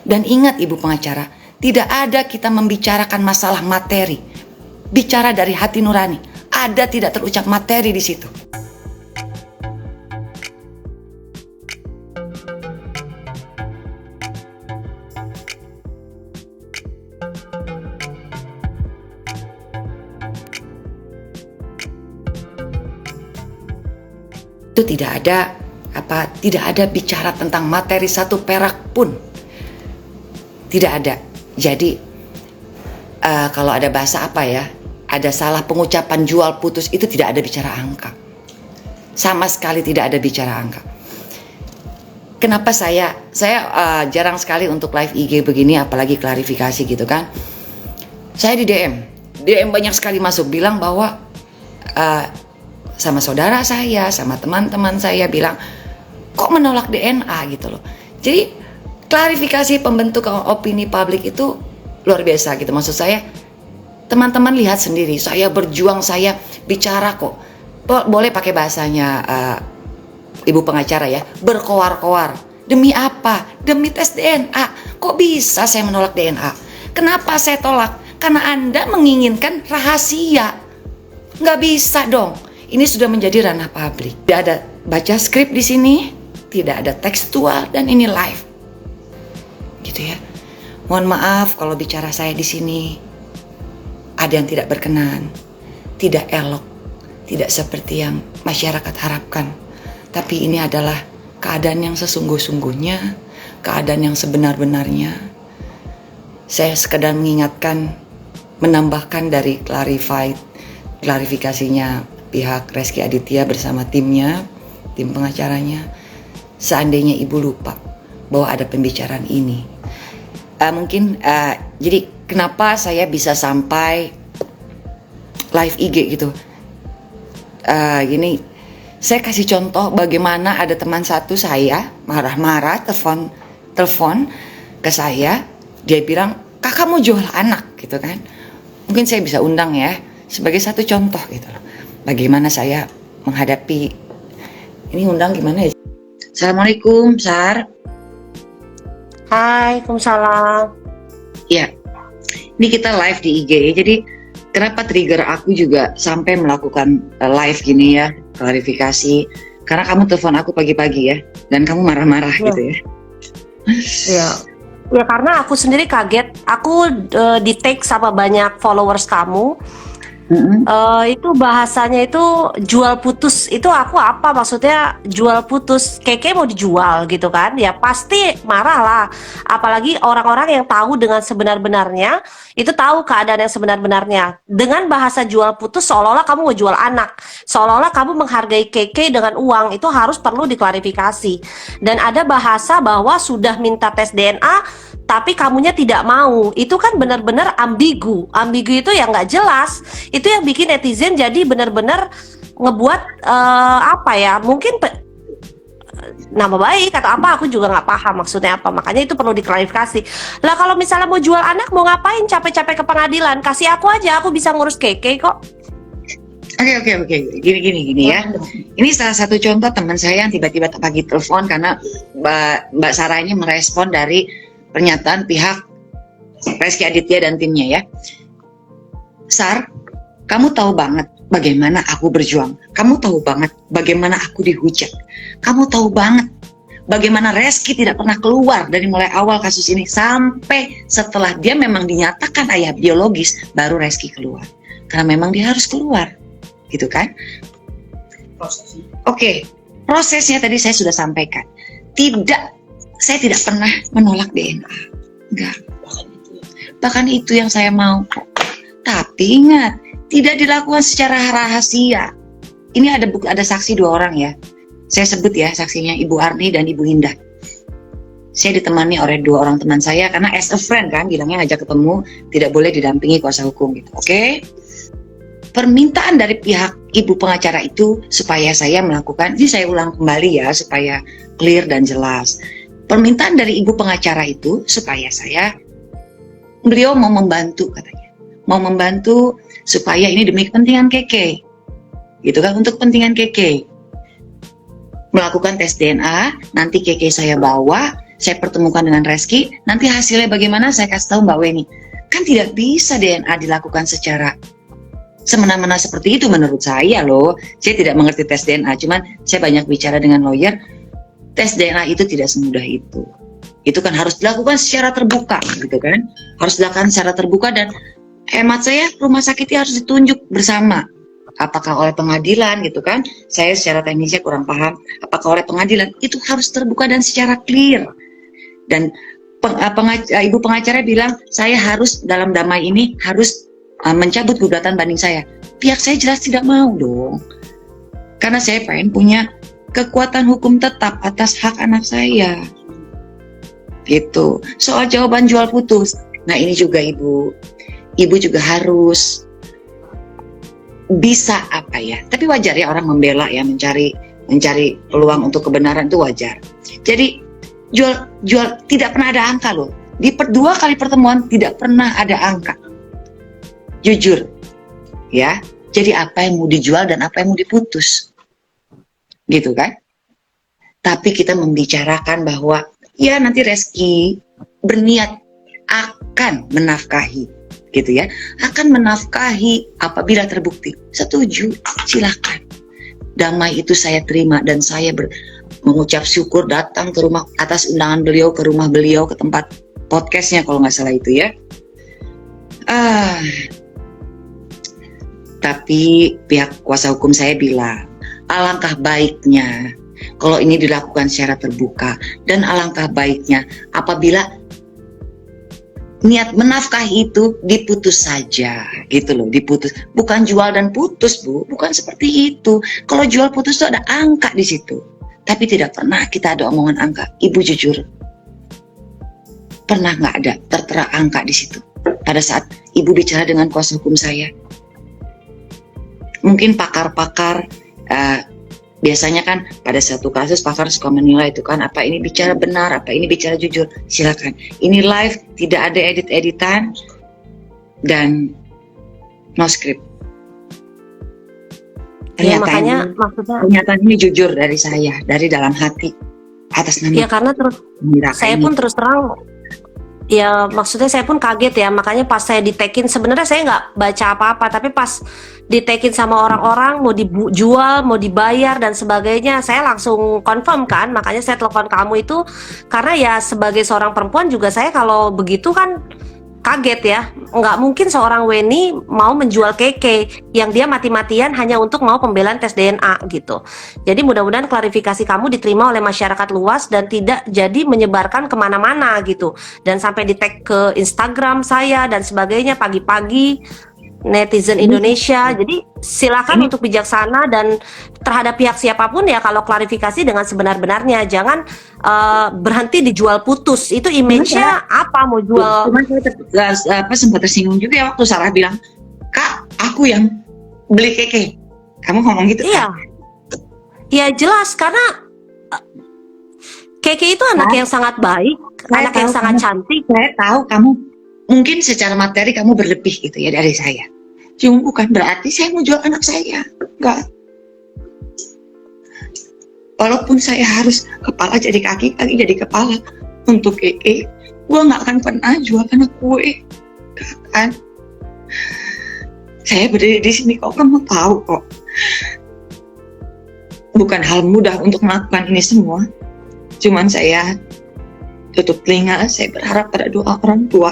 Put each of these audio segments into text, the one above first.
Dan ingat ibu pengacara, tidak ada kita membicarakan masalah materi. Bicara dari hati nurani. Ada tidak terucap materi di situ. Itu tidak ada bicara tentang materi satu perak pun. Tidak ada. Jadi kalau ada bahasa ada salah pengucapan jual putus, itu tidak ada bicara angka. Sama sekali tidak ada bicara angka. Kenapa saya jarang sekali untuk live IG begini, apalagi klarifikasi gitu kan. Saya di DM banyak sekali masuk bilang bahwa sama saudara saya, sama teman-teman saya bilang, kok menolak DNA gitu loh. Jadi klarifikasi pembentuk opini publik itu luar biasa gitu. Maksud saya, teman-teman lihat sendiri, saya berjuang, saya bicara kok. Boleh pakai bahasanya ibu pengacara ya, berkoar-koar. Demi apa? Demi tes DNA. Kok bisa saya menolak DNA? Kenapa saya tolak? Karena Anda menginginkan rahasia. Nggak bisa dong. Ini sudah menjadi ranah publik. Tidak ada baca skrip di sini, tidak ada tekstual, dan ini live. Gitu ya. Mohon maaf kalau bicara saya di sini ada yang tidak berkenan, tidak elok, tidak seperti yang masyarakat harapkan. Tapi ini adalah keadaan yang sesungguh-sungguhnya, keadaan yang sebenar-benarnya. Saya sekedar mengingatkan, menambahkan dari klarifikasinya pihak Reski Aditya bersama timnya, tim pengacaranya. Seandainya ibu lupa bahwa ada pembicaraan ini, jadi kenapa saya bisa sampai live IG gitu. Gini, saya kasih contoh bagaimana ada teman satu saya marah-marah telepon ke saya. Dia bilang, kakak mau jual anak gitu kan. Mungkin saya bisa undang ya sebagai satu contoh gitu loh. Bagaimana saya menghadapi ini, undang gimana ya. Assalamualaikum, Sar. Waalaikumsalam. Ya, ini kita live di IG. Jadi kenapa trigger aku juga sampai melakukan live gini ya, klarifikasi. Karena kamu telepon aku pagi-pagi ya, dan kamu marah-marah gitu ya. Iya. Ya karena aku sendiri kaget. Aku di tag sama banyak followers kamu. Itu bahasanya itu jual putus. Itu aku apa maksudnya jual putus? Keke mau dijual gitu kan? Ya pasti marah lah. Apalagi orang-orang yang tahu dengan sebenar-benarnya, itu tahu keadaan yang sebenar-benarnya. Dengan bahasa jual putus seolah-olah kamu mau jual anak, seolah-olah kamu menghargai Keke dengan uang. Itu harus perlu diklarifikasi. Dan ada bahasa bahwa sudah minta tes DNA tapi kamunya tidak mau. Itu kan benar-benar ambigu. Ambigu itu yang nggak jelas. Itu yang bikin netizen jadi benar-benar ngebuat mungkin nama baik atau apa, aku juga nggak paham maksudnya apa. Makanya itu perlu diklarifikasi. Lah kalau misalnya mau jual anak, mau ngapain capek-capek ke pengadilan? Kasih aku aja, aku bisa ngurus Keke kok. Oke. Gini ya. Ini salah satu contoh teman saya yang tiba-tiba pagi telepon karena Mbak Sarah ini merespon dari pernyataan pihak Reski Aditya dan timnya ya. Sar, kamu tahu banget bagaimana aku berjuang. Kamu tahu banget bagaimana aku dihujat. Kamu tahu banget bagaimana Reski tidak pernah keluar dari mulai awal kasus ini sampai setelah dia memang dinyatakan ayah biologis, baru Reski keluar. Karena memang dia harus keluar. Gitu kan? Oke, prosesnya tadi saya sudah sampaikan. Saya tidak pernah menolak DNA. Enggak. Bahkan itu yang saya mau. Tapi ingat, tidak dilakukan secara rahasia. Ini ada saksi 2 orang ya. Saya sebut ya saksinya Ibu Arni dan Ibu Indah. Saya ditemani oleh 2 orang teman saya karena as a friend kan, bilangnya ngajak ketemu, tidak boleh didampingi kuasa hukum gitu. Oke? Permintaan dari pihak ibu pengacara itu supaya saya melakukan, ini saya ulang kembali ya supaya clear dan jelas. Permintaan dari ibu pengacara itu supaya beliau mau membantu katanya. Mau membantu supaya ini demi kepentingan Keke. Gitu kan, untuk kepentingan Keke. Melakukan tes DNA, nanti Keke saya bawa, saya pertemukan dengan Reski, nanti hasilnya bagaimana saya kasih tahu Mbak Weni. Kan tidak bisa DNA dilakukan secara semena-mena seperti itu menurut saya loh. Saya tidak mengerti tes DNA, cuman saya banyak bicara dengan lawyer. Tes DNA itu tidak semudah itu. Itu kan harus dilakukan secara terbuka, gitu kan? Harus dilakukan secara terbuka dan hemat saya rumah sakitnya harus ditunjuk bersama. Apakah oleh pengadilan gitu kan? Saya secara teknisnya kurang paham. Apakah oleh pengadilan? Itu harus terbuka dan secara clear. Dan ibu pengacara bilang saya harus dalam damai ini harus mencabut gugatan banding saya. Pihak saya jelas tidak mau dong. Karena saya pengen punya kekuatan hukum tetap atas hak anak saya. Gitu. Soal jawaban jual putus. Nah, ini juga Ibu juga harus bisa apa ya? Tapi wajar ya orang membela ya, mencari peluang untuk kebenaran itu wajar. Jadi jual tidak pernah ada angka loh. Di 2 kali pertemuan tidak pernah ada angka. Jujur. Ya. Jadi apa yang mau dijual dan apa yang mau diputus. Gitu kan? Tapi kita membicarakan bahwa ya nanti Reski berniat akan menafkahi, gitu ya, akan menafkahi apabila terbukti. Setuju, silakan. Damai itu saya terima dan saya mengucap syukur datang ke rumah atas undangan beliau, ke rumah beliau, ke tempat podcastnya kalau nggak salah itu ya. Tapi pihak kuasa hukum saya bilang, alangkah baiknya kalau ini dilakukan secara terbuka, dan alangkah baiknya apabila niat menafkahi itu diputus saja, gitu loh, diputus. Bukan jual dan putus, Bu, bukan seperti itu. Kalau jual putus itu ada angka di situ, tapi tidak pernah kita ada omongan angka. Ibu jujur, pernah nggak ada tertera angka di situ pada saat Ibu bicara dengan kuasa hukum saya? Mungkin pakar-pakar biasanya kan pada satu kasus pakar suka menilai itu kan, apa ini bicara benar, apa ini bicara jujur. Silakan. Ini live, tidak ada edit-editan dan no script. Ya, makanya maksudnya Kenyataannya jujur dari saya, dari dalam hati atas nama. Ya karena saya pun terus terang. Ya maksudnya saya pun kaget ya, makanya pas saya ditekin sebenarnya saya nggak baca apa-apa, tapi pas ditekin sama orang-orang mau dijual, mau dibayar dan sebagainya, saya langsung confirm kan, makanya saya telepon kamu itu karena ya sebagai seorang perempuan juga saya kalau begitu kan kaget ya, nggak mungkin seorang Weni mau menjual keke yang dia mati-matian hanya untuk mau pembelaan tes DNA gitu. Jadi mudah-mudahan klarifikasi kamu diterima oleh masyarakat luas dan tidak jadi menyebarkan kemana-mana gitu. Dan sampai di tag ke Instagram saya dan sebagainya pagi-pagi netizen Indonesia. Jadi silakan untuk bijaksana dan terhadap pihak siapapun ya kalau klarifikasi dengan sebenar-benarnya. Jangan berhenti dijual putus. Itu image-nya apa mau jual? Cuman saya sempat tersinggung juga ya waktu Sarah bilang, Kak, aku yang beli keke. Kamu ngomong gitu iya. kan? Ya jelas karena Keke itu anak yang sangat baik, anak yang sangat cantik. Saya tahu kamu mungkin secara materi kamu berlebih gitu ya dari saya. Cuma bukan berarti saya mau jual anak saya. Enggak. Walaupun saya harus kepala jadi kaki, kaki jadi kepala untuk gue nggak akan pernah jual anak gue. Gak akan. Saya berdiri di sini kok, kamu tahu kok. Bukan hal mudah untuk melakukan ini semua. Cuman saya tutup telinga, saya berharap pada doa orang tua,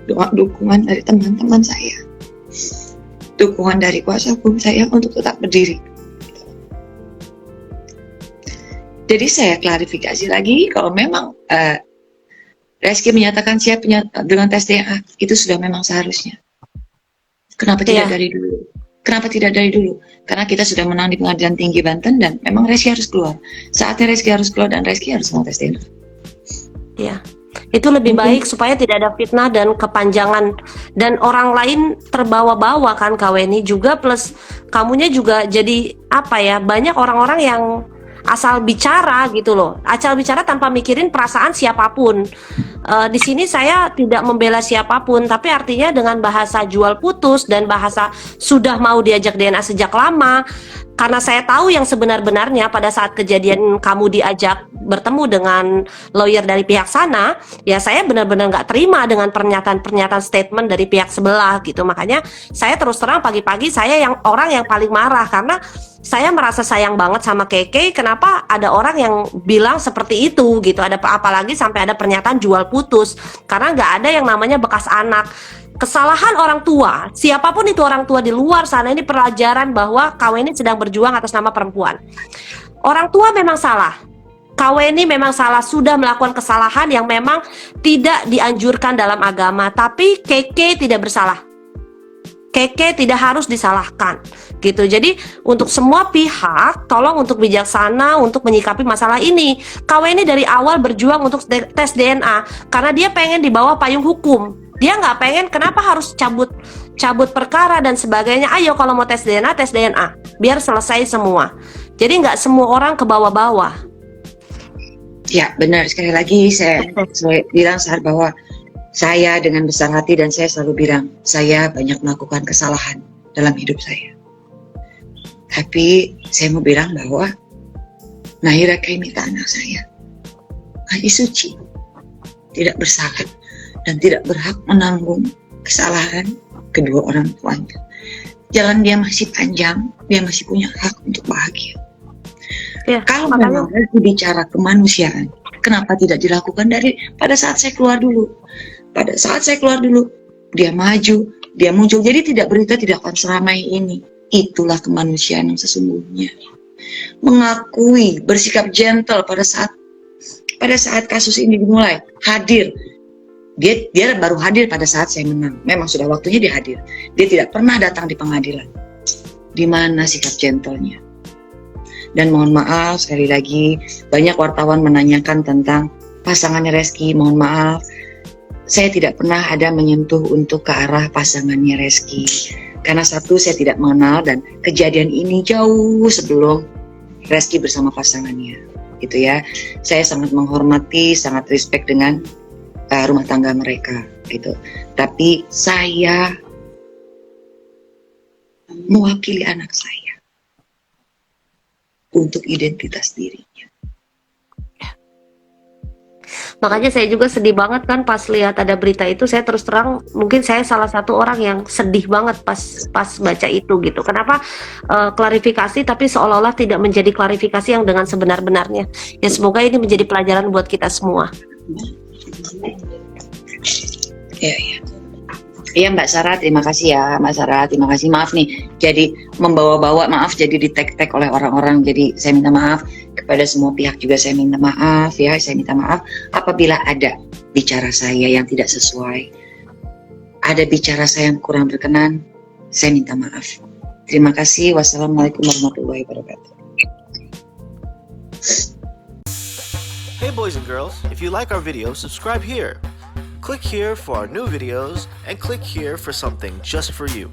doa dukungan dari teman-teman saya, dukungan dari kuasa hukum saya untuk tetap berdiri. Jadi saya klarifikasi lagi, kalau memang Reski menyatakan siap dengan tes DNA, itu sudah memang seharusnya. Kenapa tidak dari dulu? Kenapa tidak dari dulu? Karena kita sudah menang di Pengadilan Tinggi Banten dan memang Reski harus keluar. Saatnya Reski harus keluar dan Reski harus mau tes DNA. Ya, itu lebih baik supaya tidak ada fitnah dan kepanjangan dan orang lain terbawa-bawa kan Kak Weni juga, plus kamunya juga jadi apa ya, banyak orang-orang yang asal bicara gitu loh, asal bicara tanpa mikirin perasaan siapapun. Di sini saya tidak membela siapapun, tapi artinya dengan bahasa jual putus dan bahasa sudah mau diajak DNA sejak lama, karena saya tahu yang sebenar-benarnya pada saat kejadian kamu diajak bertemu dengan lawyer dari pihak sana, ya saya benar-benar nggak terima dengan pernyataan-pernyataan statement dari pihak sebelah gitu. Makanya saya terus terang pagi-pagi saya yang orang yang paling marah karena saya merasa sayang banget sama Keke. Kenapa ada orang yang bilang seperti itu gitu? Ada apalagi sampai ada pernyataan jual putus karena nggak ada yang namanya bekas anak. Kesalahan orang tua, siapapun itu orang tua di luar sana, ini pelajaran bahwa KW ini sedang berjuang atas nama perempuan. Orang tua memang salah. KW ini memang salah, sudah melakukan kesalahan yang memang tidak dianjurkan dalam agama, tapi Keke tidak bersalah. Keke tidak harus disalahkan gitu. Jadi untuk semua pihak tolong untuk bijaksana untuk menyikapi masalah ini. KW ini dari awal berjuang untuk tes DNA karena dia pengen di bawah payung hukum. Dia nggak pengen, kenapa harus cabut perkara dan sebagainya. Ayo kalau mau tes DNA biar selesai semua. Jadi nggak semua orang ke bawah-bawah. Ya benar, sekali lagi saya bilang saat bahwa saya dengan besar hati dan saya selalu bilang, saya banyak melakukan kesalahan dalam hidup saya. Tapi saya mau bilang bahwa Nahira Kaimita anak saya, gadis suci, tidak bersalah dan tidak berhak menanggung kesalahan kedua orang tuanya. Jalan dia masih panjang, dia masih punya hak untuk bahagia. Ya, kalau memang bicara kemanusiaan, kenapa tidak dilakukan pada saat saya keluar dulu? Pada saat saya keluar dulu, dia maju, dia muncul. Jadi berita tidak akan seramai ini. Itulah kemanusiaan yang sesungguhnya. Mengakui, bersikap gentle pada saat kasus ini dimulai, hadir. Dia baru hadir pada saat saya menang. Memang sudah waktunya dia hadir. Dia tidak pernah datang di pengadilan. Di mana sikap gentlenya? Dan mohon maaf sekali lagi, banyak wartawan menanyakan tentang pasangannya Reski. Mohon maaf, saya tidak pernah ada menyentuh untuk ke arah pasangannya Reski. Karena satu, saya tidak mengenal dan kejadian ini jauh sebelum Reski bersama pasangannya. Gitu ya. Saya sangat menghormati, sangat respect dengan rumah tangga mereka. Gitu. Tapi saya mewakili anak saya untuk identitas dirinya. Makanya saya juga sedih banget kan pas lihat ada berita itu. Saya terus terang mungkin saya salah satu orang yang sedih banget pas baca itu gitu. Kenapa klarifikasi tapi seolah-olah tidak menjadi klarifikasi yang dengan sebenar-benarnya. Ya semoga ini menjadi pelajaran buat kita semua. Iya Mbak Sarah, terima kasih ya Mbak Sarah, terima kasih. Maaf nih, jadi membawa-bawa, maaf jadi di-tag oleh orang-orang. Jadi saya minta maaf kepada semua pihak juga, saya minta maaf ya, saya minta maaf apabila ada bicara saya yang tidak sesuai, ada bicara saya yang kurang berkenan, saya minta maaf. Terima kasih, wassalamualaikum warahmatullahi wabarakatuh. Hey boys and girls, if you like our video, subscribe here. Click here for our new videos and click here for something just for you.